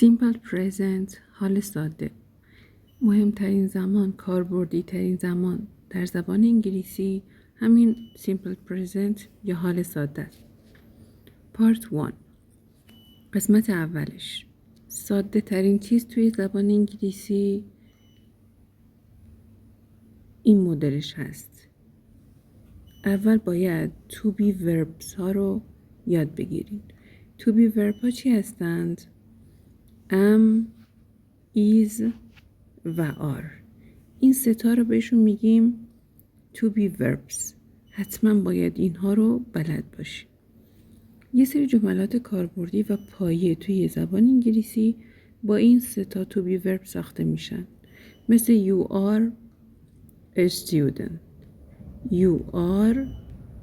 simple present حال ساده. مهمترین زمان، کاربردی ترین زمان در زبان انگلیسی همین simple present یا حال ساده است. Part 1. قسمت اولش. ساده ترین چیز توی زبان انگلیسی این مدلش هست. اول باید to be verbs ها رو یاد بگیرید. to be verb ها چی هستند؟ am، is و are. این سه تا رو بهشون میگیم to be verbs. حتما باید اینها رو بلد باشی. یه سری جملات کاربردی و پایه توی زبان انگلیسی با این سه تا to be verb ساخته میشن. مثل you are a student. You are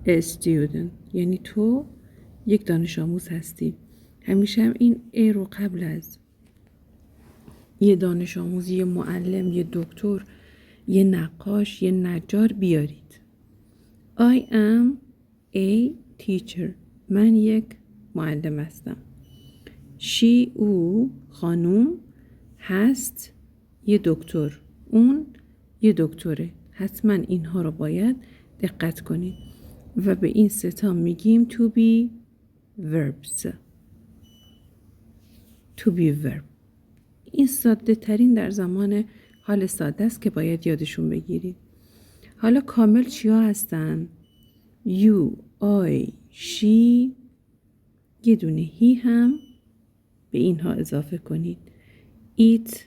a student. یعنی تو یک دانش آموز هستی. همیشه هم این a رو قبل از یه دانش آموز، یه معلم، یه دکتر، یه نقاش، یه نجار بیارید. I am a teacher. من یک معلم هستم. She، او، خانوم هست یه دکتر. اون یه دکتره. حتما اینها رو باید دقت کنید و به این سه تا میگیم to be verbs. to be verb. این ساده ترین در زمان حال ساده است که باید یادشون بگیرید. حالا کامل چیا هستن؟ you، I، she، یه دونه he هم به اینها اضافه کنید. it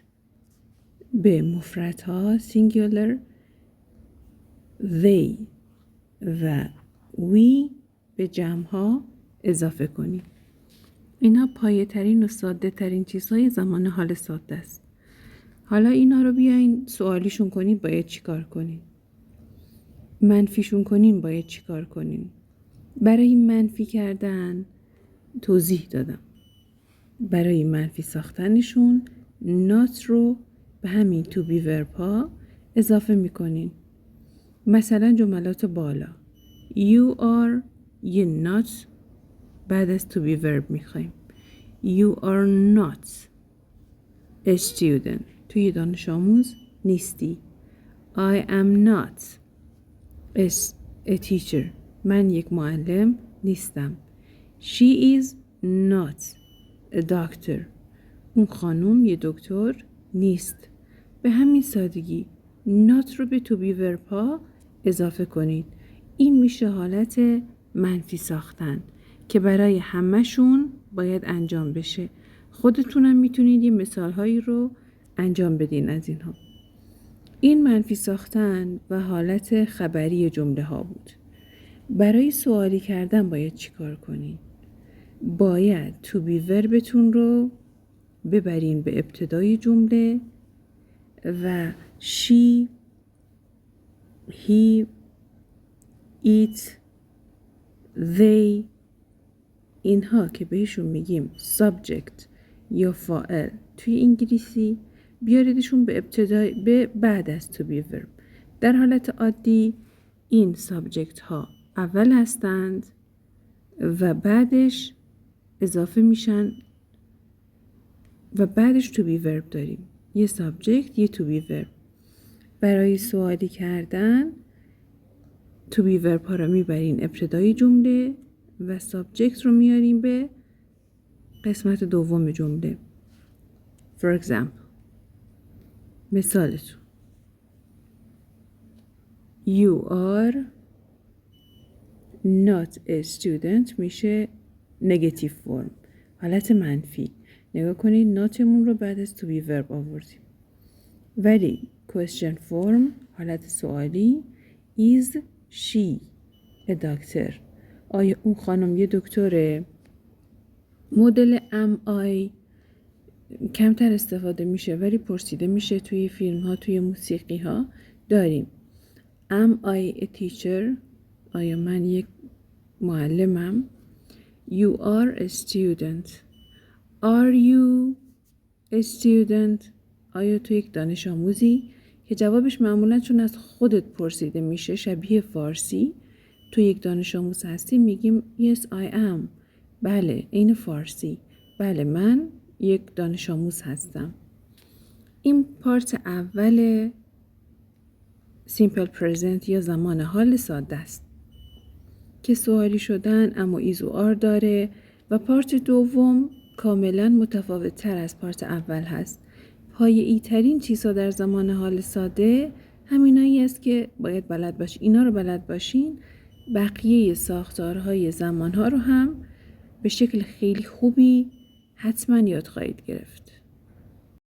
به مفردها singular، they و we به جمعها اضافه کنید. اینا پایه ترین و ساده ترین چیزهای زمان حال ساده است. حالا اینا رو بیاین سوالیشون کنید باید چیکار کنید؟ منفیشون کنین باید چیکار کنین؟ برای منفی کردن توضیح دادم. برای منفی ساختنشون not رو به همین to be verb ها اضافه میکنین. مثلا جملات بالا you are، یه not بعد از to be verb میخوایم. You are not a student. توی دانش آموز نیستی. I am not a teacher. من یک معلم نیستم. She is not a doctor. اون خانوم یه دکتر نیست. به همین سادگی not رو به to be verb ها اضافه کنید. این میشه حالت منفی ساختن که برای همه‌شون باید انجام بشه. خودتونم میتونید یه مثال هایی رو انجام بدین از اینها. این منفی ساختن و حالت خبری جمله ها بود. برای سوالی کردن باید چیکار کنین؟ باید to be verbتون رو ببرین به ابتدای جمله و she، he، it، they، اینها که بهشون میگیم subject یا فاعل توی انگلیسی بیاریدشون به ابتدای به بعد از to be verb. در حالت عادی این subject ها اول هستند و بعدش اضافه میشن و بعدش to be verb داریم. یه subject، یه to be verb. برای سوالی کردن to be verb ها رو میبرین ابتدای جمله و subject رو میاریم به قسمت دوم جمله. For example، مثالتون You are not a student میشه negative form، حالت منفی. نگاه کنید ناتمون رو بعد از to be verb آوردیم. ولی question form حالت سوالی is she a doctor. آیا اون خانم یه دکتره؟ مدل am I کمتر استفاده میشه ولی پرسیده میشه توی فیلم ها، توی موسیقی ها داریم. Am I a teacher؟ آیا من یک معلمم؟ You are a student. Are you a student؟ آیا تو یک دانش آموزی؟ که جوابش معمولا چون از خودت پرسیده میشه شبیه فارسی. تو یک دانش آموز هستی میگیم Yes I am. بله عین فارسی. بله من یک دانش آموز هستم. این پارت اول سیمپل پرزنت یا زمان حال ساده است که سوالی شدن اما ایز و آر داره و پارت دوم کاملا متفاوت تر از پارت اول هست. پایه‌ای ترین چیزها در زمان حال ساده همینایی است که باید بلد باشین. اینا رو بلد باشین، بقیه ساختارهای زمانها رو هم به شکل خیلی خوبی حتما یاد خواهید گرفت.